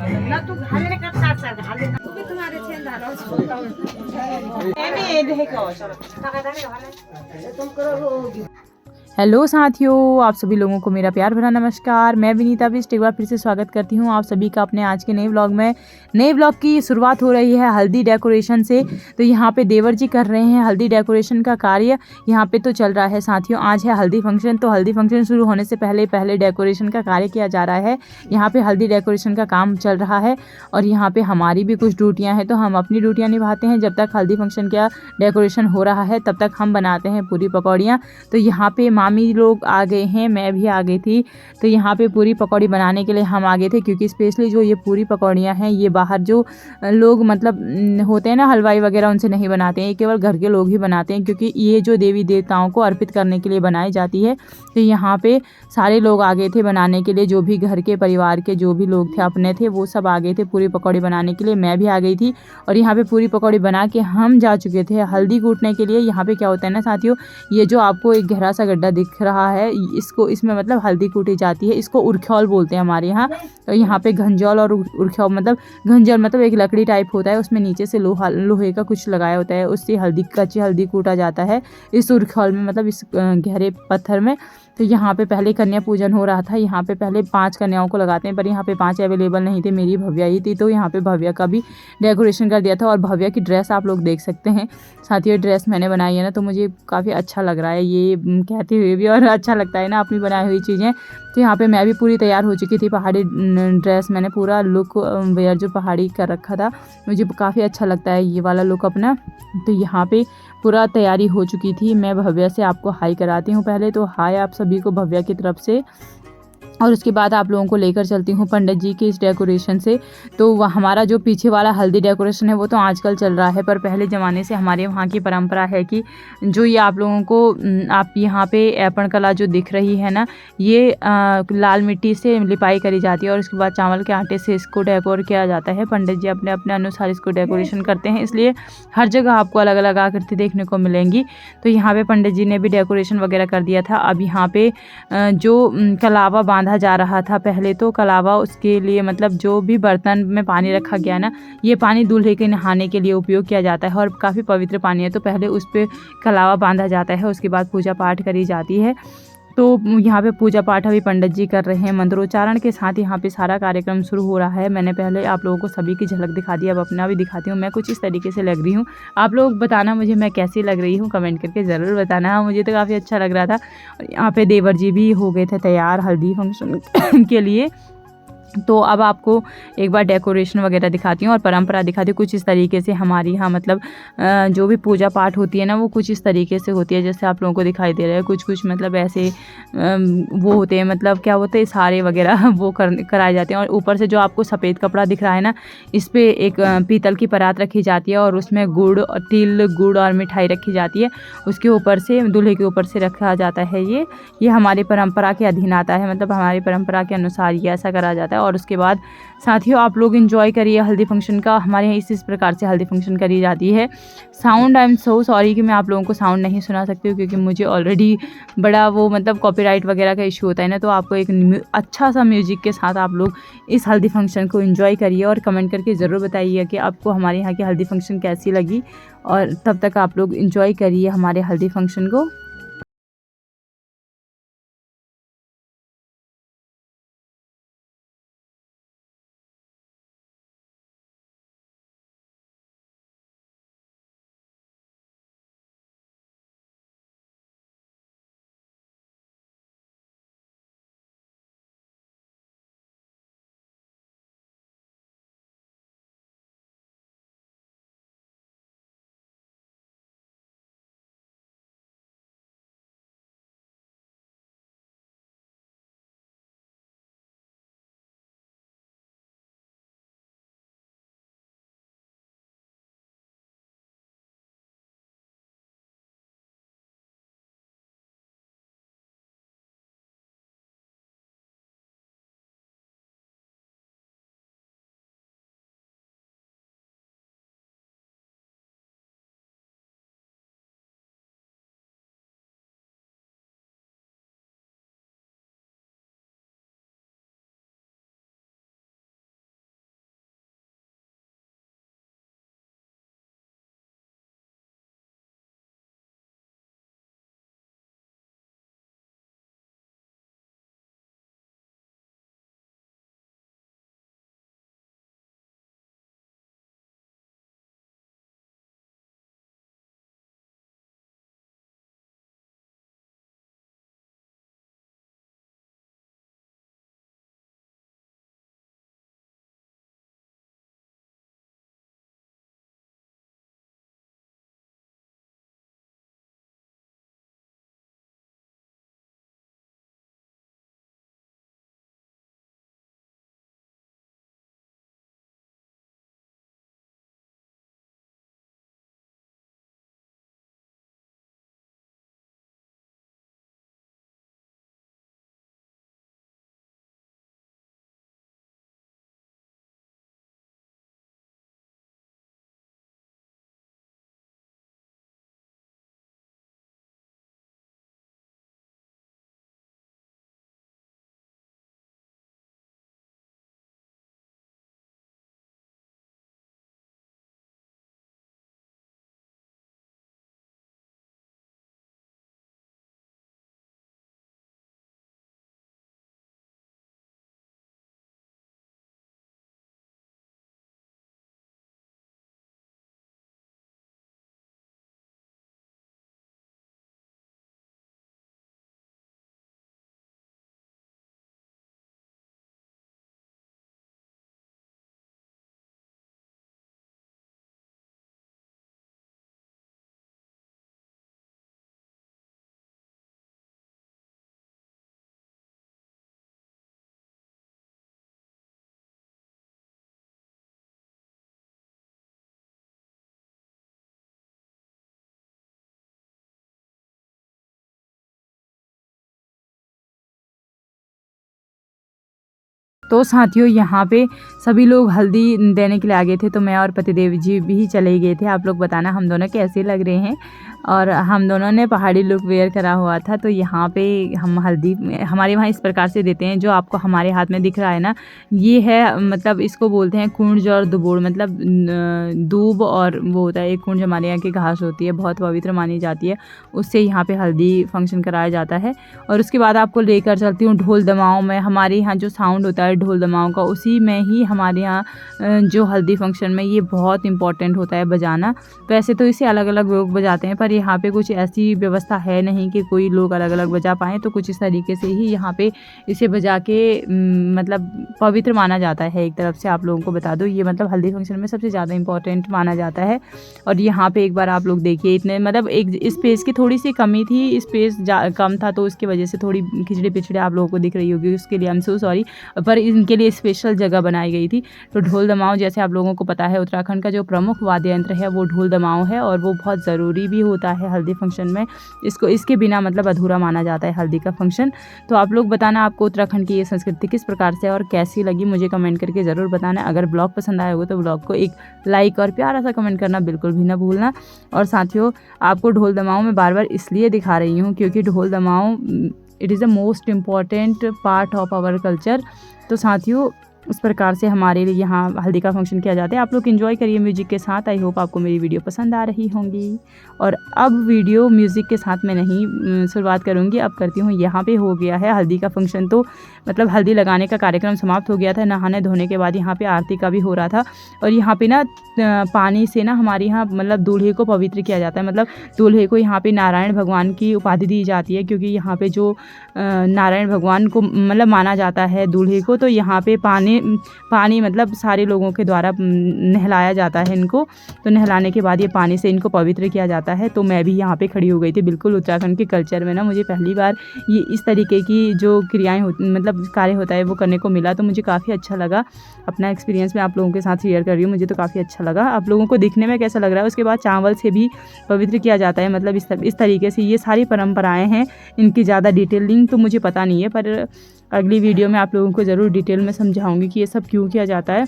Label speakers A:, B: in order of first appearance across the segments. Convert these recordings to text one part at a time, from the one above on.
A: ना तू घालने का साथ साथ घालने तू भी तुम्हारे छेंद आ रहा है ये देखो चलो तुम करो। हेलो साथियों, आप सभी लोगों को मेरा प्यार भरा नमस्कार। मैं विनीता भी एक बार फिर से स्वागत करती हूँ आप सभी का अपने आज के नए व्लॉग में। नए व्लॉग की शुरुआत हो रही है हल्दी डेकोरेशन से। तो यहाँ पे देवर जी कर रहे हैं हल्दी डेकोरेशन का कार्य। यहाँ पे तो चल रहा है साथियों, आज है हल्दी फंक्शन। तो हल्दी फंक्शन शुरू होने से पहले पहले डेकोरेशन का कार्य किया जा रहा है। यहाँ पे हल्दी डेकोरेशन का काम चल रहा है और यहाँ पे हमारी भी कुछ ड्यूटियाँ हैं, तो हम अपनी ड्यूटियाँ निभाते हैं। जब तक हल्दी फंक्शन का डेकोरेशन हो रहा है तब तक हम बनाते हैं पूरी पकौड़ियाँ। तो यहाँ पे मामी लोग आ गए हैं, मैं भी आ गई थी। तो यहाँ पे पूरी पकौड़ी बनाने के लिए हम आ गए थे, क्योंकि स्पेशली जो ये पूरी पकौड़ियाँ हैं ये बाहर जो लोग मतलब होते हैं ना हलवाई वगैरह, उनसे नहीं बनाते हैं, ये केवल घर के लोग ही बनाते हैं, क्योंकि ये जो देवी देवताओं को अर्पित करने के लिए बनाई जाती है। तो यहाँ पे सारे लोग आ गए थे बनाने के लिए, जो भी घर के परिवार के जो भी लोग थे अपने थे वो सब आ गए थे पूरी पकौड़ी बनाने के लिए। मैं भी आ गई थी और यहाँ पे पूरी पकौड़ी बना के हम जा चुके थे हल्दी कूटने के लिए। यहाँ पे क्या होता है ना साथियों, ये जो आपको एक गहरा सा गड्ढा दिख रहा है, इसमें मतलब हल्दी कूटी जाती है। इसको उरख्यौल बोलते हैं हमारे यहाँ। तो यहाँ पे घंजौल और उरख्यौल मतलब घंजौल मतलब एक लकड़ी टाइप होता है, उसमें नीचे से लोहे का कुछ लगाया होता है, उससे हल्दी कच्ची हल्दी कूटा जाता है इस उरख्यौल में, मतलब इस गहरे पत्थर में। तो यहाँ पे पहले कन्या पूजन हो रहा था। यहाँ पे पहले 5 कन्याओं को लगाते हैं, पर यहाँ पे 5 अवेलेबल नहीं थे, मेरी भव्या ही थी। तो यहाँ पे भव्या का भी डेकोरेशन कर दिया था। और भव्या की ड्रेस आप लोग देख सकते हैं साथियों, ड्रेस मैंने बनाई है ना, तो मुझे काफ़ी अच्छा लग रहा है ये कहते हुए भी, और अच्छा लगता है ना अपनी बनाई हुई चीज़ें। तो यहाँ पे मैं भी पूरी तैयार हो चुकी थी, पहाड़ी ड्रेस मैंने पूरा लुक वेयर जो पहाड़ी कर रखा था, मुझे काफ़ी अच्छा लगता है ये वाला लुक अपना। तो यहाँ पे पूरा तैयारी हो चुकी थी। मैं भव्या से आपको हाई कराती हूँ पहले, तो हाय आप सभी को भव्या की तरफ से। और उसके बाद आप लोगों को लेकर चलती हूँ पंडित जी के इस डेकोरेशन से। तो हमारा जो पीछे वाला हल्दी डेकोरेशन है वो तो आजकल चल रहा है, पर पहले ज़माने से हमारे वहाँ की परंपरा है कि जो ये आप लोगों को आप यहाँ पे ऐपण कला जो दिख रही है ना, ये लाल मिट्टी से लिपाई करी जाती है और उसके बाद चावल के आटे से इसको डेकोर किया जाता है। पंडित जी अपने अपने अनुसार इसको डेकोरेशन करते हैं, इसलिए हर जगह आपको अलग अलग आकृति देखने को मिलेंगी। तो यहाँ पे पंडित जी ने भी डेकोरेशन वगैरह कर दिया था। अब यहाँ पे जो कलावा बांधा जा रहा था, पहले तो कलावा उसके लिए मतलब जो भी बर्तन में पानी रखा गया ना, ये पानी दूल्हे के नहाने के लिए उपयोग किया जाता है और काफ़ी पवित्र पानी है। तो पहले उस पर कलावा बांधा जाता है, उसके बाद पूजा पाठ करी जाती है। तो यहाँ पे पूजा पाठ अभी पंडित जी कर रहे हैं, मंत्रोच्चारण के साथ यहाँ पे सारा कार्यक्रम शुरू हो रहा है। मैंने पहले आप लोगों को सभी की झलक दिखा दी, अब अपना भी दिखाती हूँ मैं कुछ इस तरीके से लग रही हूँ। आप लोग बताना मुझे मैं कैसी लग रही हूँ, कमेंट करके ज़रूर बताना। हाँ, मुझे तो काफ़ी अच्छा लग रहा था। और यहाँ पे देवर जी भी हो गए थे तैयार हल्दी फंक्शन के लिए। तो अब आपको एक बार डेकोरेशन वगैरह दिखाती हूँ और परंपरा दिखाती हूँ कुछ इस तरीके से हमारी यहाँ मतलब जो भी पूजा पाठ होती है ना वो कुछ इस तरीके से होती है, जैसे आप लोगों को दिखाई दे रहा है। कुछ कुछ मतलब ऐसे वो होते हैं, मतलब क्या होते हैं सारे वगैरह वो कराए जाते हैं। और ऊपर से जो आपको सफ़ेद कपड़ा दिख रहा है ना, इस पर एक पीतल की परात रखी जाती है और उसमें गुड़ और तिल गुड़ और मिठाई रखी जाती है। उसके ऊपर से दूल्हे के ऊपर से रखा जाता है। ये हमारी परंपरा के अधीन आता है, मतलब हमारी परंपरा के अनुसार ये ऐसा करा जाता है। और उसके बाद साथियों आप लोग एंजॉय करिए हल्दी फंक्शन का। हमारे यहाँ इस प्रकार से हल्दी फंक्शन करी जाती है। Sound I am so sorry कि मैं आप लोगों को साउंड नहीं सुना सकती हूँ, क्योंकि मुझे ऑलरेडी बड़ा वो मतलब कॉपीराइट वगैरह का इशू होता है ना। तो आपको एक अच्छा सा म्यूजिक के साथ आप लोग इस हल्दी फंक्शन को एंजॉय करिए और कमेंट करके ज़रूर बताइए कि आपको हमारे यहाँ की हल्दी फंक्शन कैसी लगी। और तब तक आप लोग एंजॉय करिए हमारे हल्दी फंक्शन को। तो साथियों यहाँ पे सभी लोग हल्दी देने के लिए आ गए थे, तो मैं और पतिदेव जी भी चले गए थे। आप लोग बताना हम दोनों कैसे लग रहे हैं। और हम दोनों ने पहाड़ी लुक वेयर करा हुआ था। तो यहाँ पे हम हल्दी हमारे वहाँ इस प्रकार से देते हैं, जो आपको हमारे हाथ में दिख रहा है ना, ये है मतलब इसको बोलते हैं कुंज और दुबोड़, मतलब दूब और वो होता है एक कुंज, हमारे यहाँ की घास होती है, बहुत पवित्र मानी जाती है, उससे यहाँ पे हल्दी फंक्शन कराया जाता है। और उसके बाद आपको लेकर चलती हूँ ढोल दमाओं में। हमारे यहाँ जो साउंड होता है ढोल दमाओं का, उसी में ही हमारे यहाँ जो हल्दी फंक्शन में ये बहुत इंपॉर्टेंट होता है बजाना। वैसे तो इसे अलग अलग लोग बजाते हैं, पर यहाँ पे कुछ ऐसी व्यवस्था है नहीं कि कोई लोग अलग अलग बजा पाएँ, तो कुछ इस तरीके से ही यहाँ पे इसे बजा के मतलब पवित्र माना जाता है। एक तरफ से आप लोगों को बता दो, ये मतलब हल्दी फंक्शन में सबसे ज़्यादा इंपॉर्टेंट माना जाता है। और यहाँ पे एक बार आप लोग देखिए, इतने मतलब एक स्पेस की थोड़ी सी कमी थी, स्पेस कम था, तो उसकी वजह से थोड़ी खिचड़ी पिचड़ी आप लोगों को दिख रही होगी, उसके लिए आई एम सो सॉरी। पर इनके लिए स्पेशल जगह बनाई गई थी। तो ढोल दमाऊँ, जैसे आप लोगों को पता है, उत्तराखंड का जो प्रमुख वाद्य यंत्र है वो ढोल दमाऊँ है, और वो बहुत ज़रूरी भी होता है हल्दी फंक्शन में। इसके बिना मतलब अधूरा माना जाता है हल्दी का फंक्शन। तो आप लोग बताना आपको उत्तराखंड की ये संस्कृति किस प्रकार से और कैसी लगी, मुझे कमेंट करके ज़रूर बताना। अगर ब्लॉग पसंद आया हो तो ब्लॉग को एक लाइक और प्यारा सा कमेंट करना बिल्कुल भी ना भूलना। और साथियों, आपको ढोल दमाऊँ मैं बार बार इसलिए दिखा रही हूँ क्योंकि dhol damau it is the most important part of our culture. तो साथियों, उस प्रकार से हमारे लिए यहाँ हल्दी का फंक्शन किया जाता है। आप लोग एंजॉय करिए म्यूजिक के साथ। आई होप आपको मेरी वीडियो पसंद आ रही होंगी। और अब वीडियो म्यूज़िक के साथ मैं नहीं शुरुआत करूँगी, अब करती हूँ। यहाँ पे हो गया है हल्दी का फंक्शन, तो मतलब हल्दी लगाने का कार्यक्रम समाप्त हो गया था। नहाने धोने के बाद यहाँ पे आरती का भी हो रहा था। और यहाँ पे ना पानी से ना हमारे यहाँ मतलब दूल्हे को पवित्र किया जाता है। मतलब दूल्हे को यहाँ पे नारायण भगवान की उपाधि दी जाती है, क्योंकि यहाँ पे जो नारायण भगवान को मतलब माना जाता है दूल्हे को। तो यहाँ पे पानी मतलब सारे लोगों के द्वारा नहलाया जाता है इनको। तो नहलाने के बाद ये पानी से इनको पवित्र किया जाता है। तो मैं भी यहाँ पे खड़ी हो गई थी। बिल्कुल उत्तराखंड के कल्चर में ना मुझे पहली बार ये इस तरीके की जो क्रियाएं मतलब कार्य होता है वो करने को मिला। तो मुझे काफ़ी अच्छा लगा। अपना एक्सपीरियंस मैं आप लोगों के साथ शेयर कर रही हूँ। मुझे तो काफ़ी अच्छा लगा। आप लोगों को दिखने में कैसा लग रहा है? उसके बाद चावल से भी पवित्र किया जाता है, मतलब इस तरीके से। ये सारी परंपराएं हैं, इनकी ज़्यादा डिटेलिंग तो मुझे पता नहीं है, पर अगली वीडियो में आप लोगों को ज़रूर डिटेल में समझाऊंगी कि ये सब क्यों किया जाता है।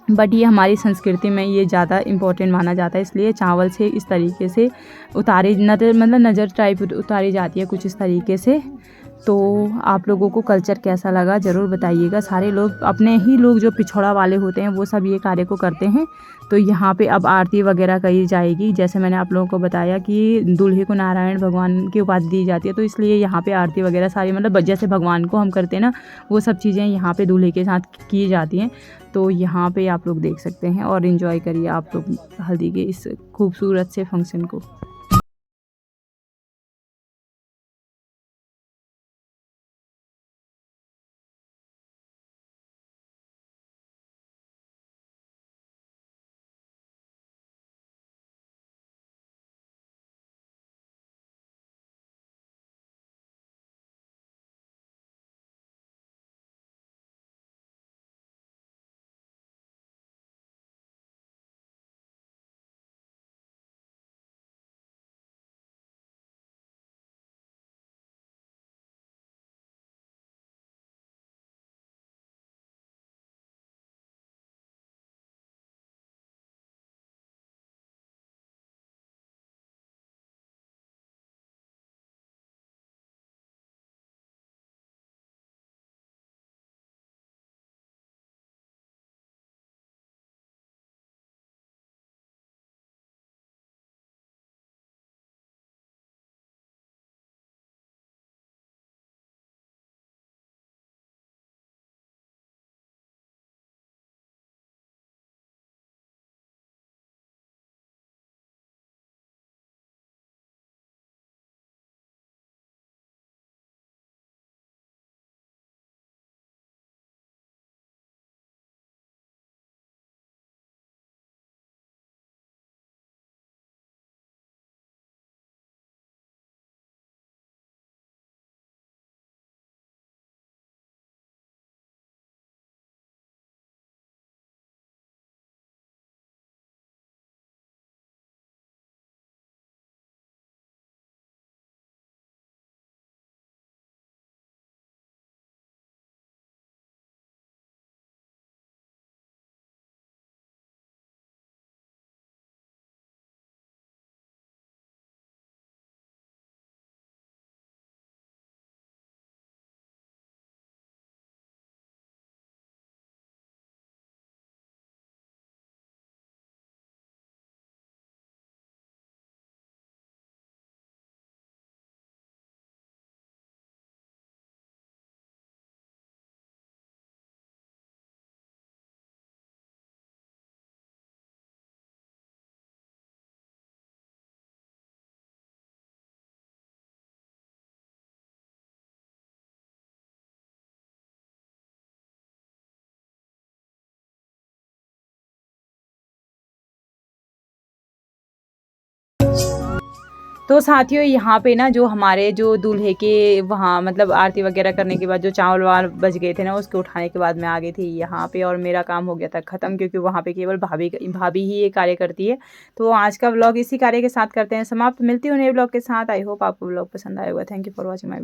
A: बट ये हमारी संस्कृति में ये ज़्यादा इम्पोर्टेंट माना जाता है, इसलिए चावल से इस तरीके से उतारी मतलब नज़र टाइप उतारी जाती है कुछ इस तरीके से। तो आप लोगों को कल्चर कैसा लगा ज़रूर बताइएगा। सारे लोग, अपने ही लोग जो पिछड़ा वाले होते हैं वो सब ये कार्य को करते हैं। तो यहाँ पे अब आरती वगैरह करी जाएगी। जैसे मैंने आप लोगों को बताया कि दूल्हे को नारायण भगवान की उपाधि दी जाती है, तो इसलिए यहाँ पे आरती वगैरह सारी मतलब जैसे भगवान को हम करते हैं ना, वो सब चीज़ें यहाँ पे दूल्हे के साथ की जाती हैं। तो यहाँ पे आप लोग देख सकते हैं और इन्जॉय करिए आप लोग हल्दी के इस खूबसूरत से फंक्शन को। तो साथियों यहाँ पे ना जो हमारे जो दूल्हे के वहाँ मतलब आरती वगैरह करने के बाद जो चावल वावल बच गए थे ना, उसके उठाने के बाद मैं आ गई थी यहाँ पे और मेरा काम हो गया था ख़त्म, क्योंकि वहाँ पे केवल भाभी ही ये कार्य करती है। तो आज का व्लॉग इसी कार्य के साथ करते हैं समाप्त। मिलती हूँ नए व्लॉग के साथ। आई होप आपको व्लॉग पसंद आएगा। Thank you for watching my video.